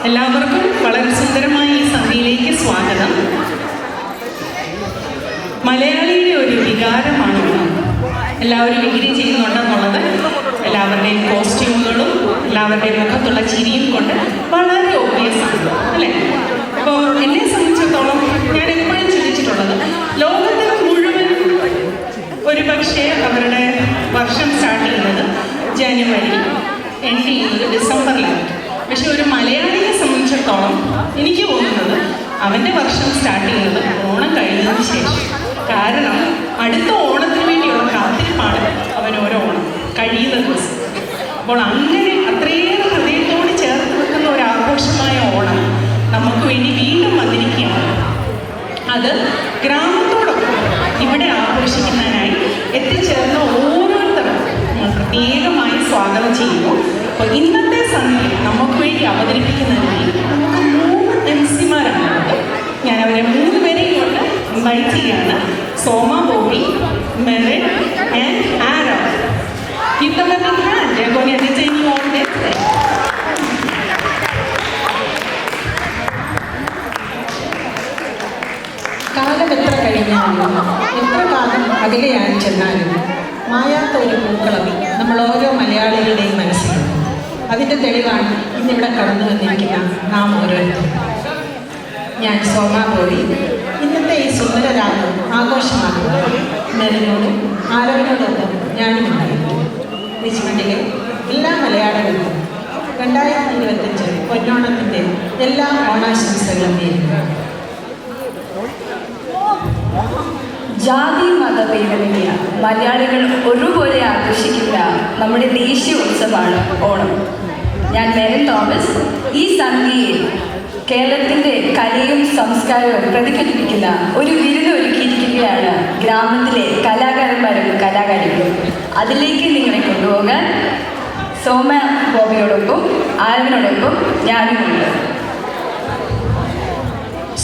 എല്ലാവർക്കും വളരെ സുന്ദരമായ ഈ സന്ധ്യയിലേക്ക് സ്വാഗതം. മലയാളിയുടെ ഒരു വികാരമാണ് എല്ലാവരും ഡിഗ്രി ചെയ്യുന്നുണ്ടെന്നുള്ളത്. എല്ലാവരുടെയും കോസ്റ്റ്യൂമുകളും എല്ലാവരുടെയും മുഖത്തുള്ള ചിരിയും കൊണ്ട് വളരെ ഒബ്വിയസാണ് അല്ലേ? അപ്പോൾ എന്നെ സംബന്ധിച്ചിടത്തോളം ഞാൻ എപ്പോഴും ചിന്തിച്ചിട്ടുള്ളത്, ലോകത്തിൽ മുഴുവൻ ഒരുപക്ഷെ അവരുടെ വർഷം സ്റ്റാർട്ട് ചെയ്യുന്നത് ജനുവരി, എൻഡ് ചെയ്യുന്നത് ഡിസംബറിലാണ്. പക്ഷെ ഒരു മലയാളിയെ സംബന്ധിച്ചിടത്തോളം എനിക്ക് തോന്നുന്നത് അവൻ്റെ വർഷം സ്റ്റാർട്ട് ചെയ്യുന്നത് ഓണം കഴിഞ്ഞതിന് ശേഷം. കാരണം അടുത്ത ഓണത്തിന് വേണ്ടിയുള്ള കാത്തിരിപ്പാണ് അവൻ ഓരോ ഓണം കഴിയുന്ന ദിവസം. അപ്പോൾ അങ്ങനെ അത്രയേറെ ഹൃദയത്തോട് ചേർത്ത് വെക്കുന്ന ഒരു ആഘോഷമായ ഓണം നമുക്ക് വേണ്ടി വീണ്ടും വന്നിരിക്കുകയാണ്. അത് ഗ്രാമത്തോടൊപ്പം ഇവിടെ ആഘോഷിക്കുന്നതിനായി എത്തിച്ചേർന്ന ഓരോരുത്തരും പ്രത്യേകമായി സ്വാഗതം ചെയ്യുന്നു. അപ്പോൾ ഇന്നത്തെ സന്ധ്യ നമുക്ക് വേണ്ടി അവതരിപ്പിക്കുന്നതിനായി നമുക്ക് 3 MC-മാരാണുള്ളത്. ഞാൻ അവരെ 3 പേരെയും കൊണ്ട് ഇൻവൈറ്റ് ചെയ്യുകയാണ്. സോമ, ബോബി, മെറിൻ ആൻഡ് ആരോ. Give them a big hand. They're going to entertain you all day. കാലം എത്ര കഴിഞ്ഞാലും എത്ര കാലം അകലെയായി ചെന്നാലും മായാത്ത ഒരു പൂക്കളം നമ്മൾ ഓരോ മലയാളികളുടെയും മനസ്സിലുണ്ട്. അതിൻ്റെ തെളിവാണ് ഇന്നിവിടെ കടന്നു വന്നിരിക്കുന്ന നാം ഓരോരുത്തരും. ഞാൻ സോമ ബോബി. ഇന്നത്തെ ഈ സുന്ദര രാത്രി ആഘോഷമാക്കുന്നത് മെറിനോടും ആരവിനോടൊപ്പം ഞാനും ഉണ്ടായിരുന്നു. വിശ്വണ്ടിലെ എല്ലാ മലയാളികൾക്കും 2025 പൊന്നോണത്തിൻ്റെ എല്ലാ ഓണാശംസകളും നേരുന്നു. ജാതി മതഭേദമില്ല, മലയാളികൾ ഒരുപോലെ ആഘോഷിക്കുന്ന നമ്മുടെ ദേശീയ ഉത്സവമാണ് ഓണം. ഞാൻ മെറിൻ തോമസ്. ഈ സന്ധ്യയിൽ കേരളത്തിൻ്റെ കലയും സംസ്കാരവും പ്രതിഫലിപ്പിക്കുന്ന ഒരു വിരുന്ന് ഒരുക്കിയിരിക്കുകയാണ് ഗ്രാമത്തിലെ കലാകാരന്മാരും കലാകാരികളും. അതിലേക്ക് നിങ്ങളെ കൊണ്ടുപോകാൻ സോമ ബോബിയോടൊപ്പം ആരവിനോടൊപ്പം ഞാനുമുണ്ട്.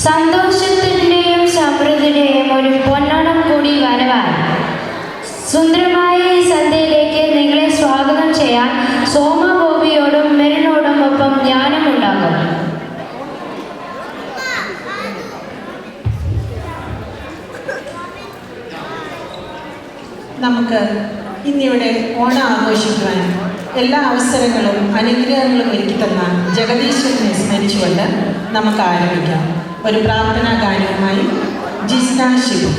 സന്തോഷത്തിൻ്റെയും സമൃദ്ധിയുടെയും ഒരു പൊന്നോണം കൂടി വരവാൻ സുന്ദരമായ ഈ സന്ധ്യയിലേക്ക് നിങ്ങളെ സ്വാഗതം ചെയ്യാൻ സോമ ബോബിയോടും മെറിനോടും ഒപ്പം ഞാനും ഉണ്ടാകും. നമുക്ക് ഇന്നിവിടെ ഓണം ആഘോഷിക്കുവാൻ എല്ലാ അവസരങ്ങളും അനുഗ്രഹങ്ങളും ഒരുക്കി തന്ന ജഗദീശ്വരനെ സ്മരിച്ചുകൊണ്ട് നമുക്ക് ആരംഭിക്കാം. ഒരു പ്രാർത്ഥനാ ഗാനവുമായി ജിസ്ന ശിവു.